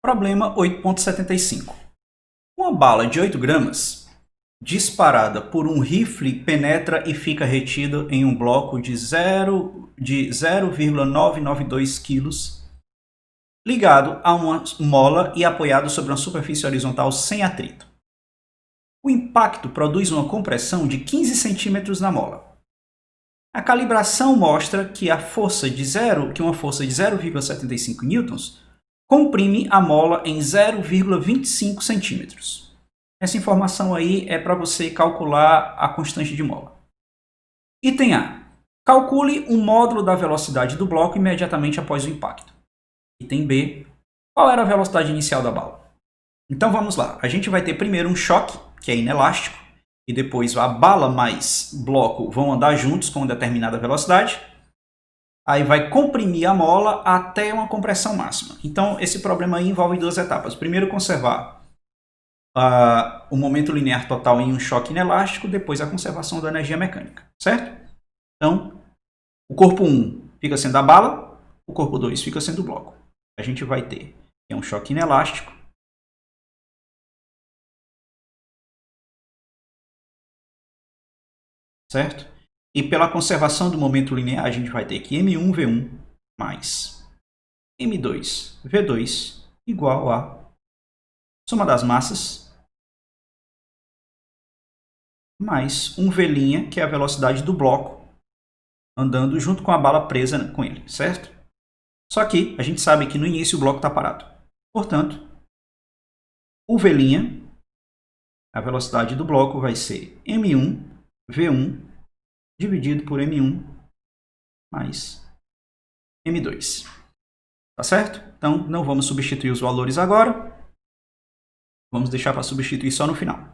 Problema 8.75. Uma bala de 8 gramas, disparada por um rifle, penetra e fica retida em um bloco de 0,992 kg, ligado a uma mola e apoiado sobre uma superfície horizontal sem atrito. O impacto produz uma compressão de 15 cm na mola. A calibração mostra que uma força de 0,75 newtons comprime a mola em 0,25 centímetros. Essa informação aí é para você calcular a constante de mola. Item A. Calcule o módulo da velocidade do bloco imediatamente após o impacto. Item B. Qual era a velocidade inicial da bala? Então vamos lá. A gente vai ter primeiro um choque, que é inelástico, e depois a bala mais bloco vão andar juntos com determinada velocidade. Aí vai comprimir a mola até uma compressão máxima. Então, esse problema aí envolve duas etapas. Primeiro, conservar o momento linear total em um choque inelástico, depois a conservação da energia mecânica, certo? Então, o corpo 1 fica sendo a bala, o corpo 2 fica sendo o bloco. A gente vai ter um choque inelástico, certo? E pela conservação do momento linear, a gente vai ter que M1V1 mais M2V2 igual a soma das massas mais um V', que é a velocidade do bloco, andando junto com a bala presa com ele, certo? Só que a gente sabe que no início o bloco está parado. Portanto, o V', a velocidade do bloco, vai ser M1V1 dividido por M1 mais M2. Tá certo? Então, não vamos substituir os valores agora. Vamos deixar para substituir só no final.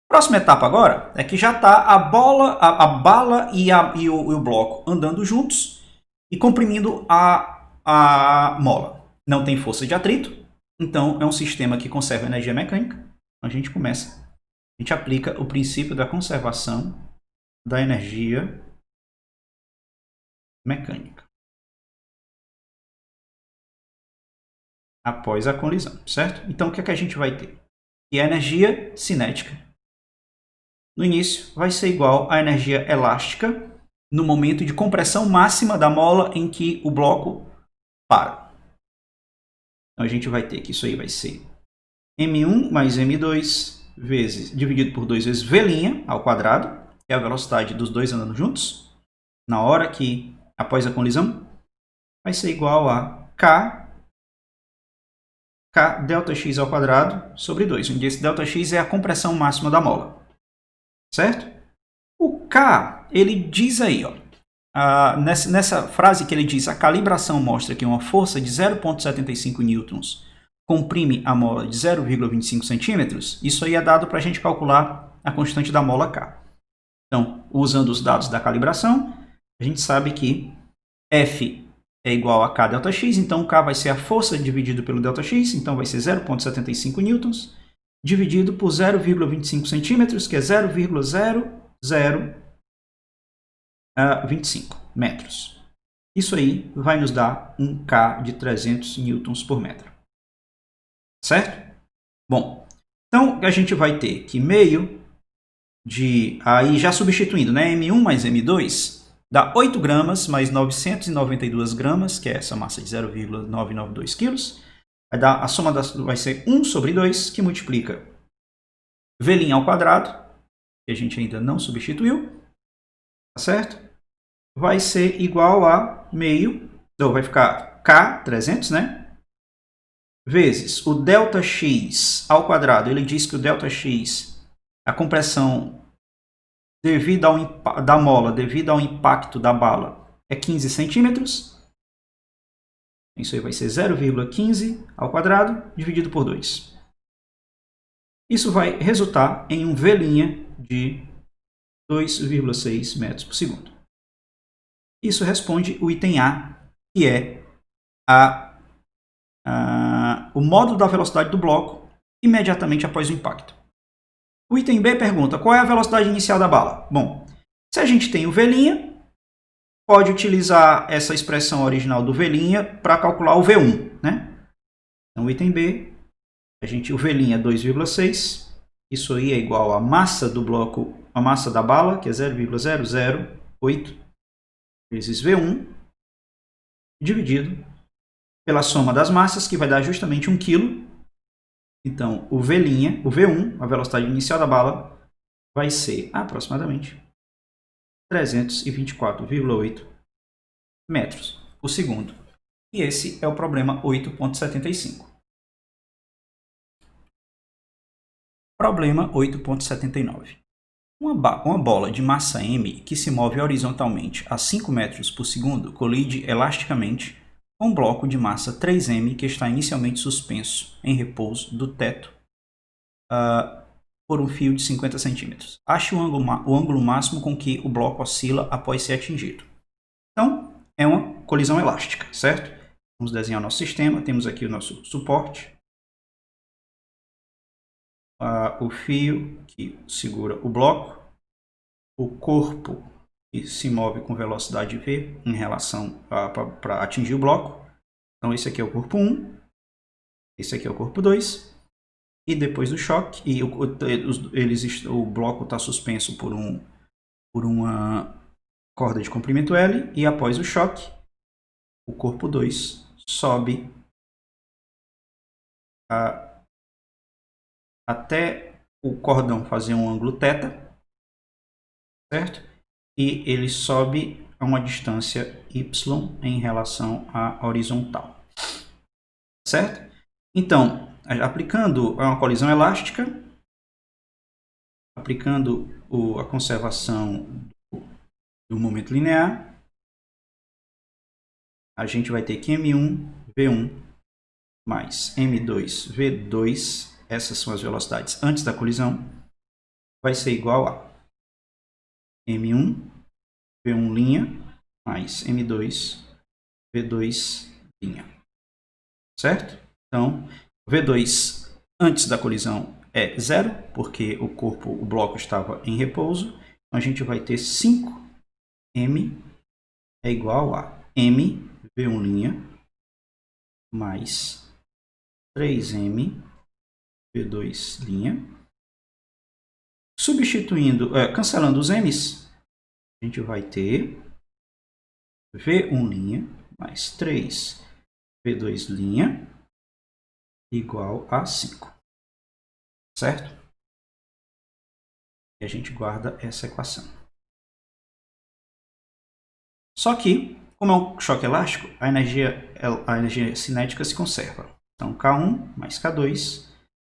Próxima etapa agora é que já está a bala e o bloco andando juntos e comprimindo a mola. Não tem força de atrito, então é um sistema que conserva energia mecânica. A gente aplica o princípio da conservação da energia mecânica após a colisão, certo? Então, o que é que a gente vai ter? E a energia cinética, no início, vai ser igual à energia elástica no momento de compressão máxima da mola em que o bloco para. Então, a gente vai ter que isso aí vai ser M1 mais M2 dividido por 2 vezes V' ao quadrado, que é a velocidade dos dois andando juntos, na hora que, após a colisão, vai ser igual a K ΔX ao quadrado sobre 2, onde esse ΔX é a compressão máxima da mola. Certo? O K, ele diz aí, ó, nessa frase que ele diz, a calibração mostra que uma força de 0,75 newtons comprime a mola de 0,25 centímetros, isso aí é dado para a gente calcular a constante da mola K. Então, usando os dados da calibração, a gente sabe que F é igual a K ΔX, então K vai ser a força dividido pelo ΔX, então vai ser 0,75 newtons, dividido por 0,25 centímetros, que é 0,0025 metros. Isso aí vai nos dar um K de 300 newtons por metro. Certo? Bom, então a gente vai ter que meio de, aí já substituindo, né, M1 mais M2, dá 8 gramas mais 992 gramas, que é essa massa de 0,992 quilos. A soma vai ser 1 sobre 2, que multiplica V' ao quadrado, que a gente ainda não substituiu, tá certo? Vai ser igual a meio, então vai ficar K, 300, né? Vezes o ΔX ao quadrado. Ele diz que o ΔX, a compressão da mola devido ao impacto da bala, é 15 centímetros. Isso aí vai ser 0,15 ao quadrado dividido por 2. Isso vai resultar em um V' de 2,6 metros por segundo. Isso responde o item A, que é o módulo da velocidade do bloco imediatamente após o impacto. O item B pergunta qual é a velocidade inicial da bala. Bom, se a gente tem o V', pode utilizar essa expressão original do V' para calcular o V1, né? No item B, o V' é 2,6. Isso aí é igual à massa do bloco, a massa da bala, que é 0,008 vezes V1, dividido pela soma das massas, que vai dar justamente 1 kg. Então, o V1, a velocidade inicial da bala, vai ser aproximadamente 324,8 metros por segundo. E esse é o problema 8.75. Problema 8.79. Uma bola de massa m que se move horizontalmente a 5 metros por segundo colide elasticamente com um bloco de massa 3m que está inicialmente suspenso em repouso do teto por um fio de 50 centímetros. Ache o ângulo máximo com que o bloco oscila após ser atingido. Então, é uma colisão elástica, certo? Vamos desenhar o nosso sistema. Temos aqui o nosso suporte. O fio que segura o bloco, o corpo que se move com velocidade v em relação para atingir o bloco. Então esse aqui é o corpo 1, esse aqui é o corpo 2, e depois do choque, o bloco está suspenso por uma corda de comprimento L, e após o choque, o corpo 2 sobe até o cordão fazer um ângulo θ, certo? E ele sobe a uma distância y em relação à horizontal, certo? Então, aplicando uma colisão elástica, aplicando a conservação do momento linear, a gente vai ter que m1v1 mais m2v2, essas são as velocidades antes da colisão, vai ser igual a m1v1' mais m2v2', certo? Então, v2 antes da colisão é 0, porque o bloco estava em repouso. Então, a gente vai ter 5m é igual a mv1' mais 3m v2'. Substituindo, cancelando os m's, a gente vai ter v1' mais 3v2' igual a 5. Certo? E a gente guarda essa equação. Só que, como é um choque elástico, a energia cinética se conserva. Então, K1 mais K2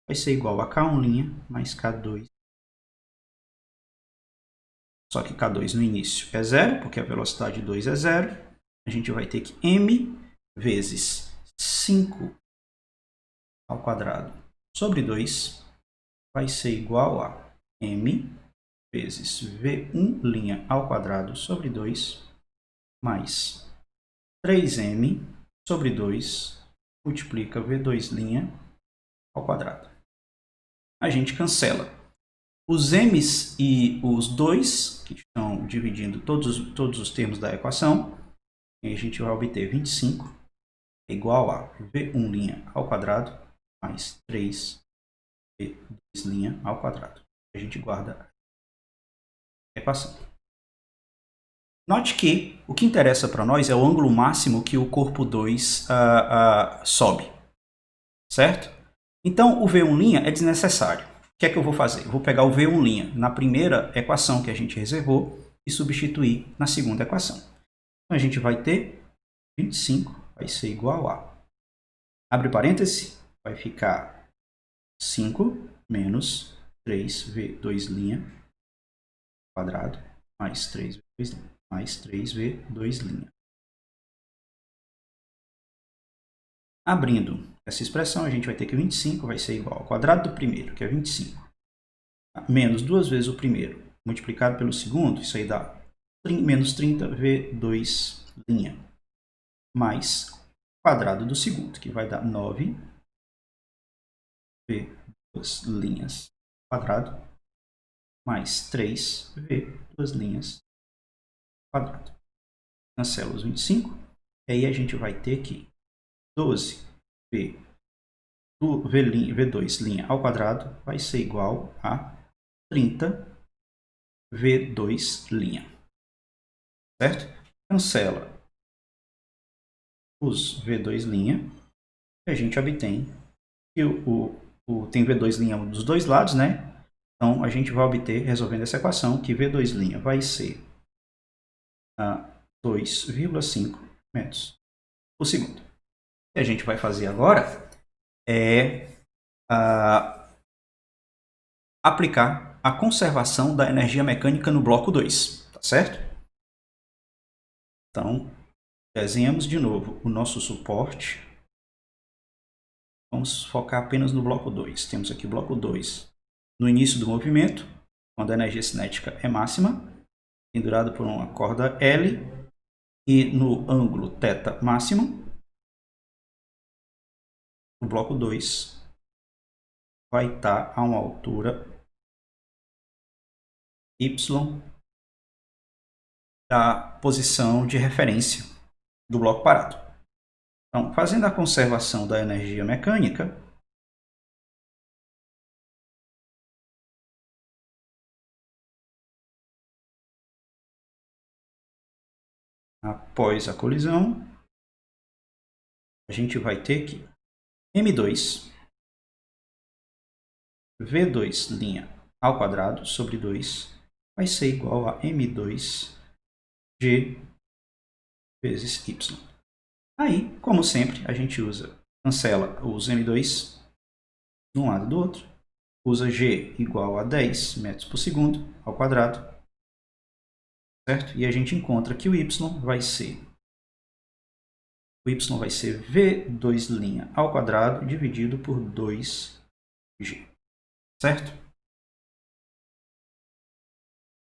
vai ser igual a K1' mais K2. Só que K2 no início é 0, porque a velocidade 2 é 0. A gente vai ter que m vezes 5 ao quadrado sobre 2 vai ser igual a m vezes v1' ao quadrado sobre 2 mais 3m sobre 2 multiplica v2' ao quadrado. A gente cancela os m's e os 2, que estão dividindo todos os termos da equação, e a gente vai obter 25 é igual a v1' ao quadrado mais 3v2' ao quadrado. A gente guarda a equação. Note que o que interessa para nós é o ângulo máximo que o corpo 2 sobe, certo? Então, o v1' é desnecessário. O que é que eu vou fazer? Eu vou pegar o v1' na primeira equação que a gente reservou e substituir na segunda equação. Então, a gente vai ter 25 vai ser igual a, abre parênteses, vai ficar 5 menos 3v2' quadrado mais 3v2' mais 3v2'. Abrindo essa expressão, a gente vai ter que 25 vai ser igual ao quadrado do primeiro, que é 25, menos 2 vezes o primeiro, multiplicado pelo segundo, isso aí dá menos 30v2', mais quadrado do segundo, que vai dar 9v2' quadrado, mais 3v2' quadrado. Cancela os 25, e aí a gente vai ter que 12v do V2' ao quadrado vai ser igual a 30 V2'. Certo? Cancela os V2' e a gente obtém que tem V2' dos dois lados, né? Então, a gente vai obter, resolvendo essa equação, que V2' vai ser 2,5 metros por segundo. O que a gente vai fazer agora é aplicar a conservação da energia mecânica no bloco 2, tá certo? Então, desenhamos de novo o nosso suporte. Vamos focar apenas no bloco 2. Temos aqui o bloco 2 no início do movimento, quando a energia cinética é máxima, pendurado por uma corda L e no ângulo θ máximo. O bloco 2 vai estar a uma altura y da posição de referência do bloco parado. Então, fazendo a conservação da energia mecânica, após a colisão, a gente vai ter que M2 V2' ao quadrado sobre 2 vai ser igual a M2 G vezes Y. Aí, como sempre, a gente cancela os M2 de um lado e do outro, usa G igual a 10 metros por segundo ao quadrado, certo? E a gente encontra que o Y vai ser V2' ao quadrado dividido por 2G, certo?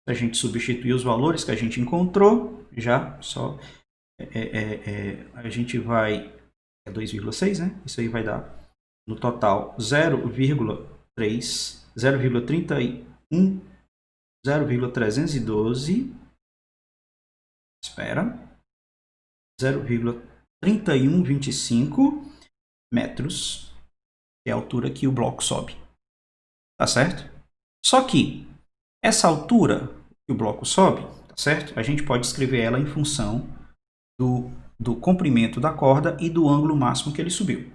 Se a gente substituir os valores que a gente encontrou, já só a gente vai... É 2,6, né? Isso aí vai dar, no total, 0,312... Espera. 0,3125 metros, que é a altura que o bloco sobe. Tá certo? Só que essa altura que o bloco sobe, tá certo? A gente pode escrever ela em função do comprimento da corda e do ângulo máximo que ele subiu.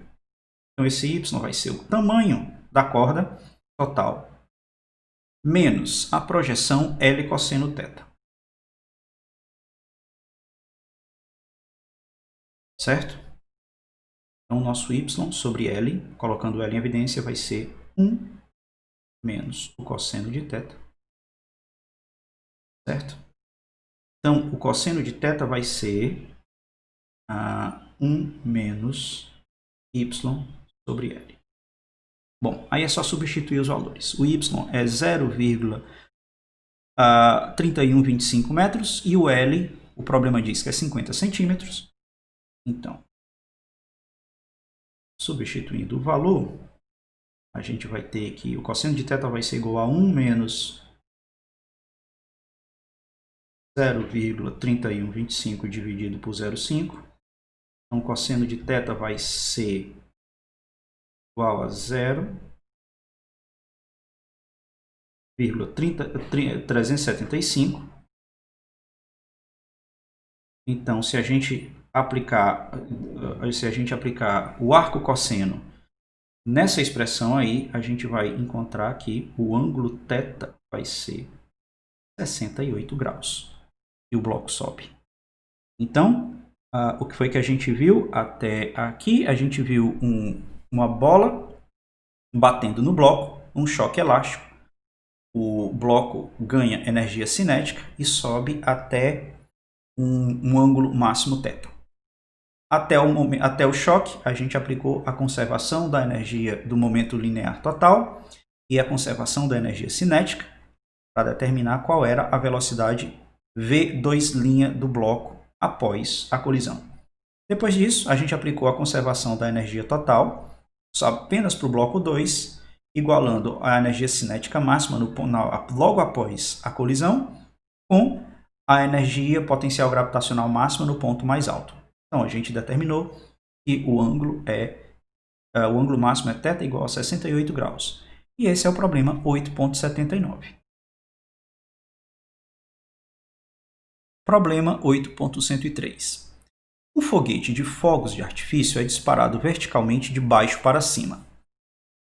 Então, esse y vai ser o tamanho da corda total menos a projeção L cosseno θ. Certo? Então, o nosso y sobre L, colocando L em evidência, vai ser 1 menos o cosseno de θ. Certo? Então, o cosseno de θ vai ser 1 menos y sobre L. Bom, aí é só substituir os valores. O y é 0,3125 metros e o L, o problema diz que é 50 centímetros. Então, substituindo o valor, a gente vai ter que o cosseno de θ vai ser igual a 1 menos 0,3125 dividido por 0,5. Então, o cosseno de θ vai ser igual a 0,375. Então, se a gente aplicar o arco cosseno nessa expressão aí, a gente vai encontrar que o ângulo θ vai ser 68 graus. E o bloco sobe. Então, o que foi que a gente viu até aqui? A gente viu uma bola batendo no bloco, um choque elástico. O bloco ganha energia cinética e sobe até um ângulo máximo θ. Até o choque, a gente aplicou a conservação da energia do momento linear total e a conservação da energia cinética para determinar qual era a velocidade V2' do bloco após a colisão. Depois disso, a gente aplicou a conservação da energia total só apenas para o bloco 2, igualando a energia cinética máxima logo após a colisão com a energia potencial gravitacional máxima no ponto mais alto. Então, a gente determinou que o ângulo é o ângulo máximo é θ igual a 68 graus. E esse é o problema 8.79. Problema 8.103. Um foguete de fogos de artifício é disparado verticalmente de baixo para cima.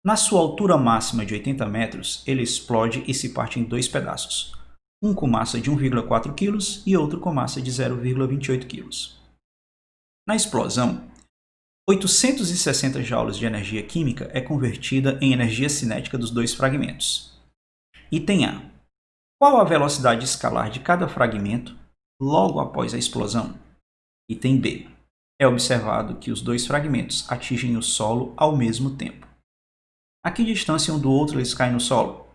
Na sua altura máxima de 80 metros, ele explode e se parte em dois pedaços, um com massa de 1,4 kg e outro com massa de 0,28 kg. Na explosão, 860 joules de energia química é convertida em energia cinética dos dois fragmentos. Item A. Qual a velocidade escalar de cada fragmento logo após a explosão? Item B. É observado que os dois fragmentos atingem o solo ao mesmo tempo. A que distância um do outro eles caem no solo?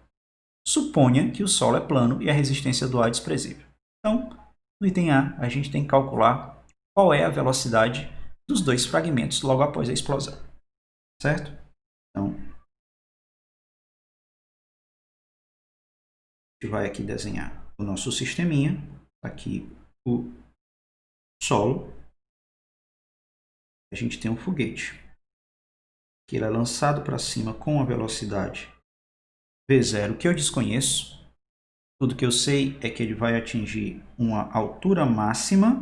Suponha que o solo é plano e a resistência do ar é desprezível. Então, no item A, a gente tem que calcular qual é a velocidade dos dois fragmentos logo após a explosão. Certo? Então, a gente vai aqui desenhar o nosso sisteminha. Aqui o solo. A gente tem um foguete, que ele é lançado para cima com a velocidade V0, que eu desconheço. Tudo que eu sei é que ele vai atingir uma altura máxima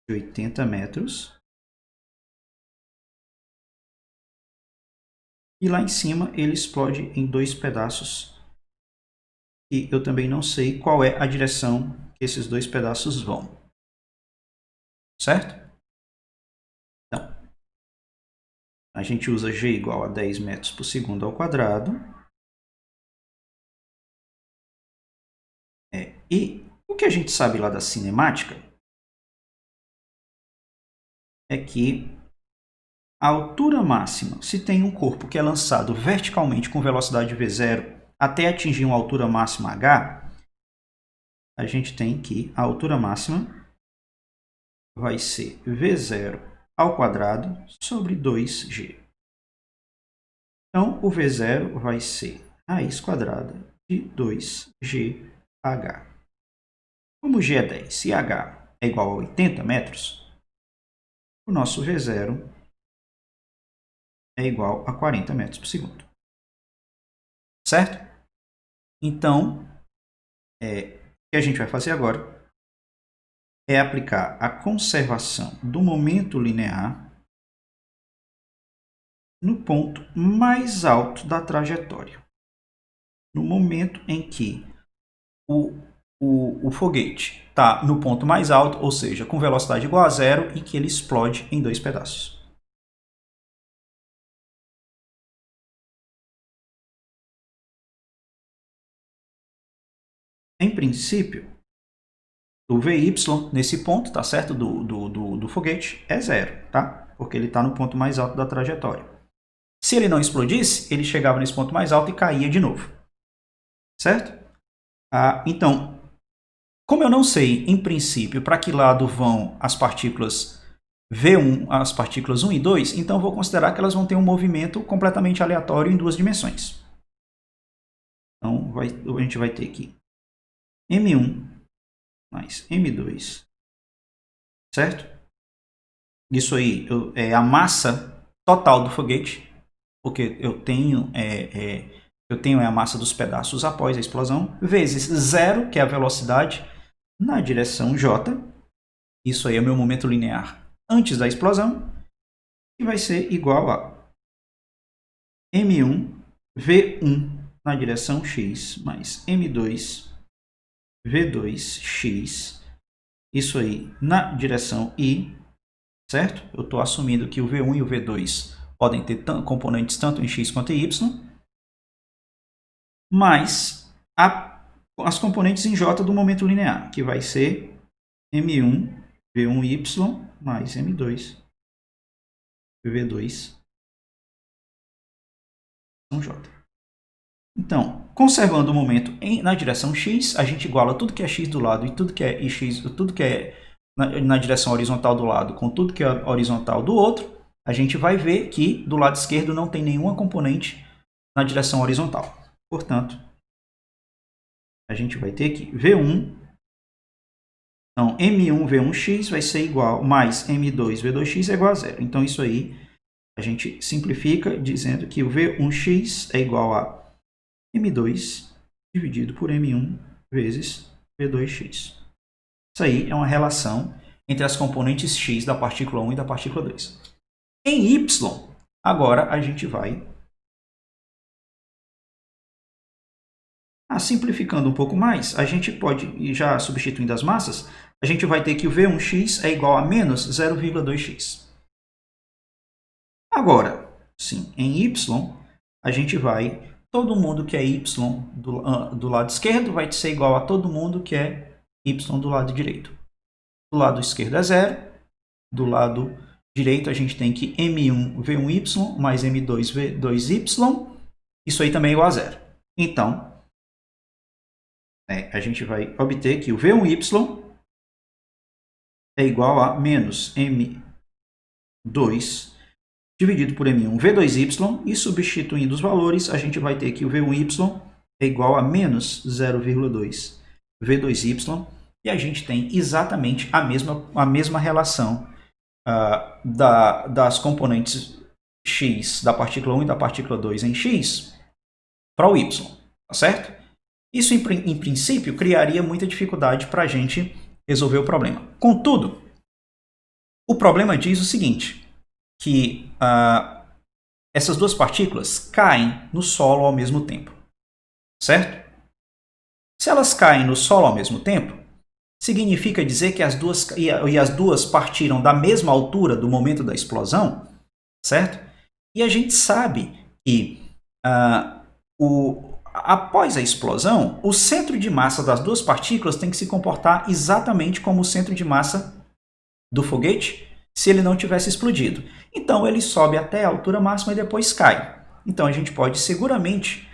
de 80 metros. E lá em cima ele explode em dois pedaços. E eu também não sei qual é a direção que esses dois pedaços vão. Certo? Então, a gente usa G igual a 10 metros por segundo ao quadrado. E o que a gente sabe lá da cinemática é que a altura máxima, se tem um corpo que é lançado verticalmente com velocidade V0 até atingir uma altura máxima h, a gente tem que a altura máxima vai ser V0 ao quadrado sobre 2g. Então, o V0 vai ser raiz quadrada de 2gh. Como g é 10 e h é igual a 80 metros, o nosso V0 é igual a 40 metros por segundo. Certo? Então, o que a gente vai fazer agora é aplicar a conservação do momento linear no ponto mais alto da trajetória. No momento em que o foguete está no ponto mais alto, ou seja, com velocidade igual a zero, e que ele explode em dois pedaços. Em princípio, o VY nesse ponto, tá certo, do foguete é zero, tá? Porque ele está no ponto mais alto da trajetória. Se ele não explodisse, ele chegava nesse ponto mais alto e caía de novo. Certo? Então, como eu não sei, em princípio, para que lado vão as partículas V1, as partículas 1 e 2, então eu vou considerar que elas vão ter um movimento completamente aleatório em duas dimensões. Então, a gente vai ter aqui M1 mais M2, certo? Isso aí é a massa total do foguete, porque eu tenho a massa dos pedaços após a explosão, vezes zero, que é a velocidade, na direção J. Isso aí é o meu momento linear antes da explosão, que vai ser igual a M1 V1 na direção X mais M2 V2x, isso aí na direção Y, certo? Eu estou assumindo que o V1 e o V2 podem ter componentes tanto em X quanto em Y, mais as componentes em J do momento linear, que vai ser M1 V1y mais M2 V2 J. Então, conservando o momento na direção x, a gente iguala tudo que é x do lado e tudo que é x, tudo que é na direção horizontal do lado com tudo que é horizontal do outro. A gente vai ver que do lado esquerdo não tem nenhuma componente na direção horizontal. Portanto, a gente vai ter aqui V1. Então, M1 V1x vai ser igual mais M2 V2x é igual a zero. Então, isso aí a gente simplifica dizendo que o V1x é igual a M2 dividido por M1 vezes V2x. Isso aí é uma relação entre as componentes x da partícula 1 e da partícula 2. Em y, agora a gente vai simplificando um pouco mais, a gente pode, já substituindo as massas, a gente vai ter que o V1x é igual a menos 0,2x. Agora, sim, em y, a gente vai, todo mundo que é y do lado esquerdo vai ser igual a todo mundo que é y do lado direito. Do lado esquerdo é 0, do lado direito a gente tem que M1 V1y mais M2 V2y, isso aí também é igual a 0. Então, a gente vai obter que o V1y é igual a menos M2 dividido por M1 V2y, e substituindo os valores, a gente vai ter que o V1y é igual a menos 0,2 V2y, e a gente tem exatamente a mesma relação das componentes x da partícula 1 e da partícula 2 em x para o y, tá certo? Isso, em princípio, criaria muita dificuldade para a gente resolver o problema. Contudo, o problema diz o seguinte, que essas duas partículas caem no solo ao mesmo tempo, certo? Se elas caem no solo ao mesmo tempo, significa dizer que as duas partiram da mesma altura do momento da explosão, certo? E a gente sabe que após a explosão, o centro de massa das duas partículas tem que se comportar exatamente como o centro de massa do foguete se ele não tivesse explodido. Então ele sobe até a altura máxima e depois cai. Então a gente pode seguramente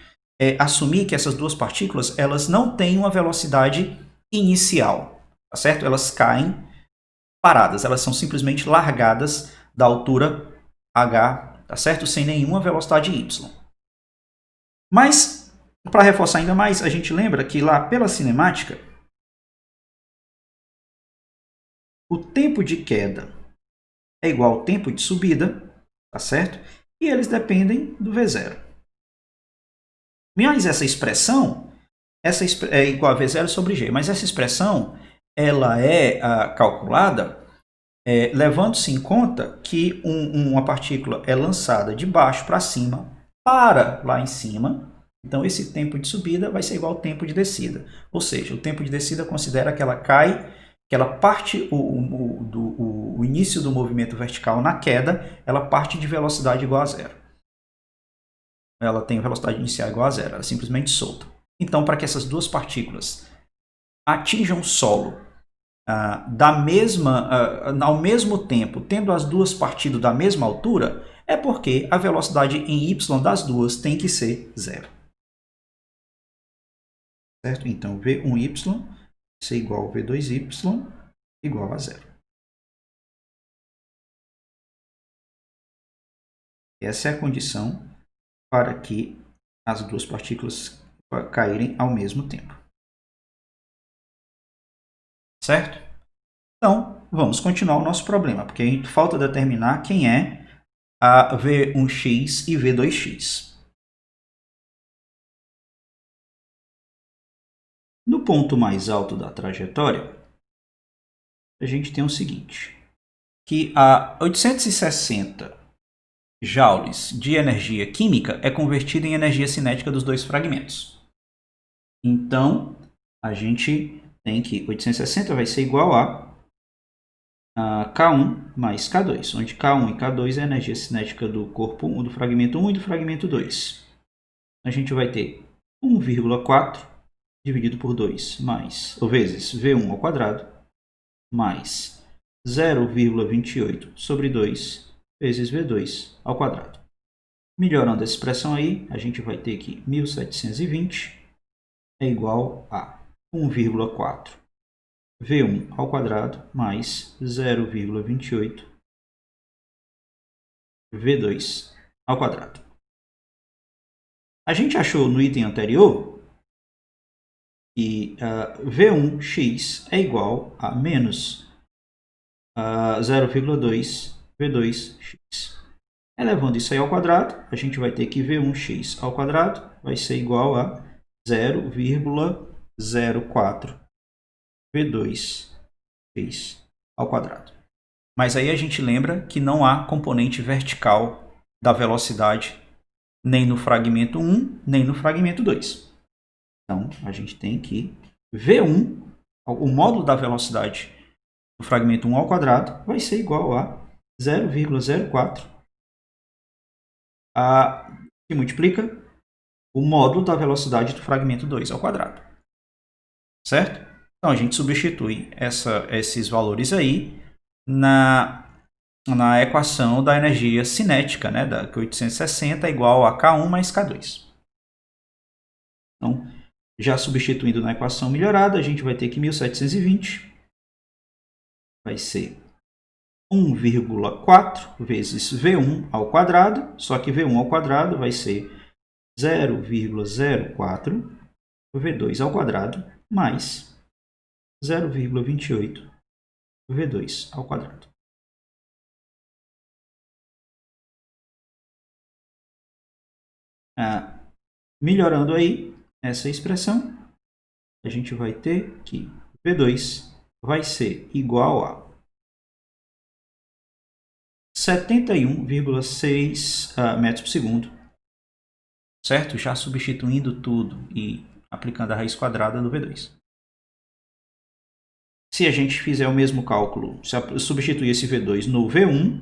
assumir que essas duas partículas elas não têm uma velocidade inicial, tá certo? Elas caem paradas, elas são simplesmente largadas da altura h, tá certo? Sem nenhuma velocidade y. Mas, para reforçar ainda mais, a gente lembra que lá pela cinemática, o tempo de queda é igual ao tempo de subida, tá certo? E eles dependem do V0. Mas essa expressão é igual a V0 sobre G, mas essa expressão ela é calculada levando-se em conta que uma partícula é lançada de baixo para cima para lá em cima. Então, esse tempo de subida vai ser igual ao tempo de descida. Ou seja, o tempo de descida considera que ela cai, que ela parte o início do movimento vertical na queda, ela parte de velocidade igual a zero. Ela tem velocidade inicial igual a zero, ela é simplesmente solta. Então, para que essas duas partículas atinjam o solo ao mesmo tempo, tendo as duas partido da mesma altura, é porque a velocidade em y das duas tem que ser zero. Certo? Então, V1y é igual a V2y igual a zero. Essa é a condição para que as duas partículas caírem ao mesmo tempo. Certo? Então, vamos continuar o nosso problema, porque a gente falta determinar quem é a V1x e V2x. No ponto mais alto da trajetória, a gente tem o seguinte, que a 860 joules de energia química é convertida em energia cinética dos dois fragmentos. Então, a gente tem que 860 vai ser igual a K1 mais K2, onde K1 e K2 é a energia cinética do corpo 1, do fragmento 1 e do fragmento 2. A gente vai ter 1,4 dividido por 2 vezes V1 ao quadrado mais 0,28 sobre 2 vezes V2 ao quadrado. Melhorando essa expressão aí, a gente vai ter que 1720 é igual a 1,4 V1 ao quadrado mais 0,28 V2 ao quadrado. A gente achou no item anterior que V1x é igual a menos 0,2 V2x. Elevando isso aí ao quadrado, a gente vai ter que V1x ao quadrado vai ser igual a 0,04 V2x ao quadrado. Mas aí a gente lembra que não há componente vertical da velocidade nem no fragmento 1, nem no fragmento 2. Então, a gente tem que V1, o módulo da velocidade do fragmento 1 ao quadrado, vai ser igual a 0,04 que multiplica o módulo da velocidade do fragmento 2 ao quadrado. Certo? Então, a gente substitui esses valores aí na equação da energia cinética, né, da 860 é igual a K1 mais K2. Então, já substituindo na equação melhorada, a gente vai ter que 1720 vai ser 1,4 vezes V1 ao quadrado, só que V1 ao quadrado vai ser 0,04 V2 ao quadrado mais 0,28 V2 ao quadrado. Melhorando aí essa expressão, a gente vai ter que V2 vai ser igual a 71,6 metros por segundo. Certo? Já substituindo tudo e aplicando a raiz quadrada do V2. Se a gente fizer o mesmo cálculo, se substituir esse V2 no V1,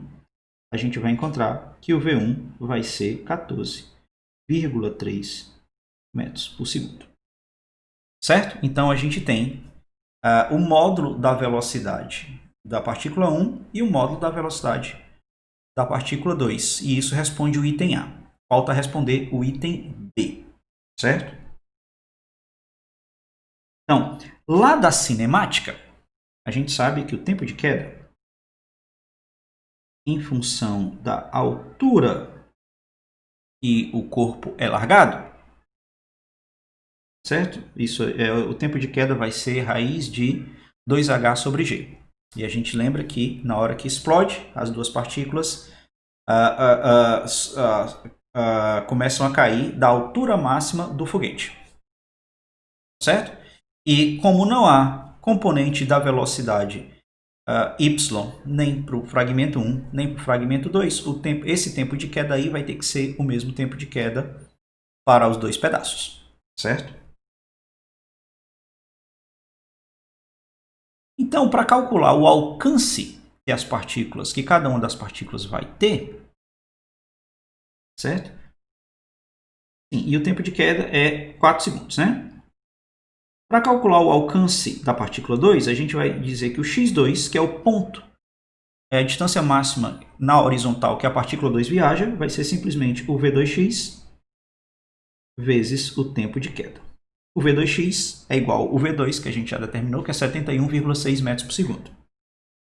a gente vai encontrar que o V1 vai ser 14,3 metros por segundo. Certo? Então, a gente tem o módulo da velocidade da partícula 1 e o módulo da velocidade da partícula 2. E isso responde o item A. Falta responder o item B. Certo? Então, lá da cinemática, a gente sabe que o tempo de queda, em função da altura e o corpo é largado, certo? Isso o tempo de queda vai ser raiz de 2h sobre g. E a gente lembra que na hora que explode, as duas partículas começam a cair da altura máxima do foguete. Certo? E como não há componente da velocidade y nem para o fragmento 1, nem para o fragmento 2, esse tempo de queda aí vai ter que ser o mesmo tempo de queda para os dois pedaços. Certo? Então, para calcular o alcance que cada uma das partículas vai ter, certo? Sim, e o tempo de queda é 4 segundos, né? Para calcular o alcance da partícula 2, a gente vai dizer que o x2, que é o ponto, é a distância máxima na horizontal que a partícula 2 viaja, vai ser simplesmente o v2x vezes o tempo de queda. O v2x é igual ao v2, que a gente já determinou, que é 71,6 metros por segundo.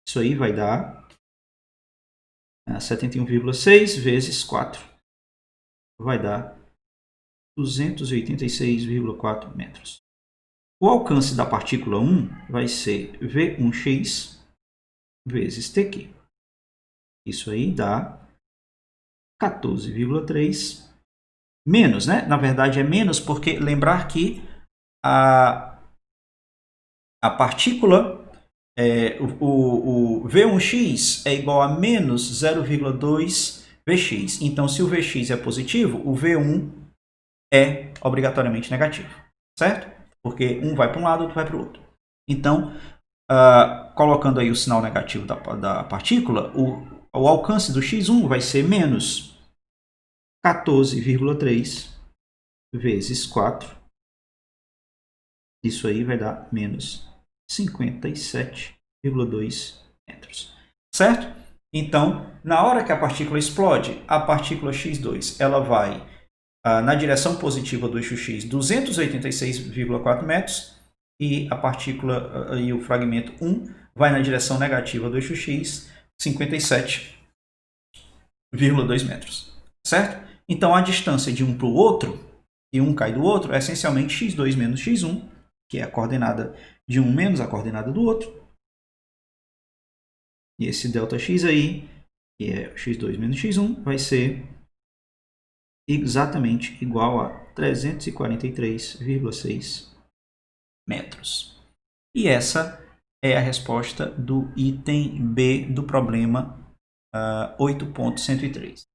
Isso aí vai dar 71,6 vezes 4. Vai dar 286,4 metros. O alcance da partícula 1 vai ser V1x vezes Tq. Isso aí dá 14,3 menos, né? Na verdade é menos porque lembrar que a partícula, o V1x é igual a menos 0,2 Vx. Então, se o Vx é positivo, o V1 é obrigatoriamente negativo, certo? Porque um vai para um lado, outro vai para o outro. Então, colocando aí o sinal negativo da partícula, o alcance do x1 vai ser menos 14,3 vezes 4. Isso aí vai dar menos 57,2 metros. Certo? Então, na hora que a partícula explode, a partícula x2 ela vai na direção positiva do eixo x 286,4 metros e a partícula e o fragmento 1 vai na direção negativa do eixo x 57,2 metros. Certo? Então, a distância de um para o outro, e um cai do outro, é essencialmente x2 menos x1, que é a coordenada de um menos a coordenada do outro. E esse ΔX aí que é x2 menos x1, vai ser exatamente igual a 343,6 metros. E essa é a resposta do item B do problema 8.103.